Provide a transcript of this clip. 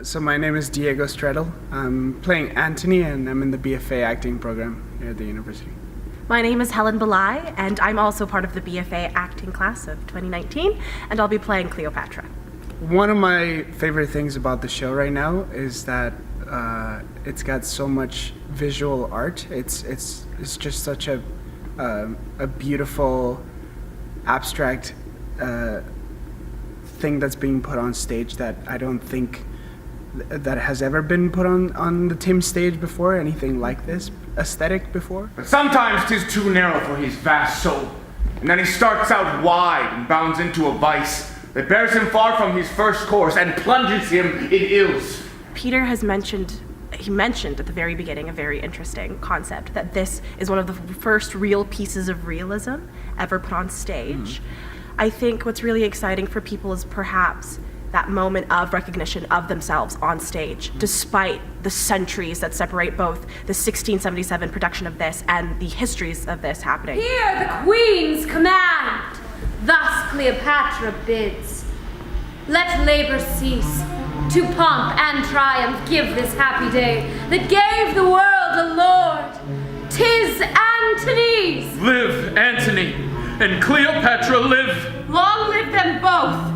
So my name is Diego Stredel. I'm playing Antony, and I'm in the BFA Acting program here at the university. My name is Helen Belay, and I'm also part of the BFA Acting class of 2019, and I'll be playing Cleopatra. One of my favorite things about the show right now is that it's got so much visual art. It's just such a beautiful, abstract thing that's being put on stage that I don't think that has ever been put on the Tim stage before, anything like this aesthetic before. But sometimes 'tis too narrow for his vast soul, and then he starts out wide and bounds into a vice that bears him far from his first course and plunges him in ills. Peter has mentioned at the very beginning a very interesting concept, that this is one of the first real pieces of realism ever put on stage. I think what's really exciting for people is perhaps that moment of recognition of themselves on stage, despite the centuries that separate both the 1677 production of this and the histories of this happening. Hear the Queen's command! Thus Cleopatra bids. Let labor cease. To pomp and triumph give this happy day that gave the world a lord. 'Tis Antony's! Live, Antony, and Cleopatra live! Long live them both!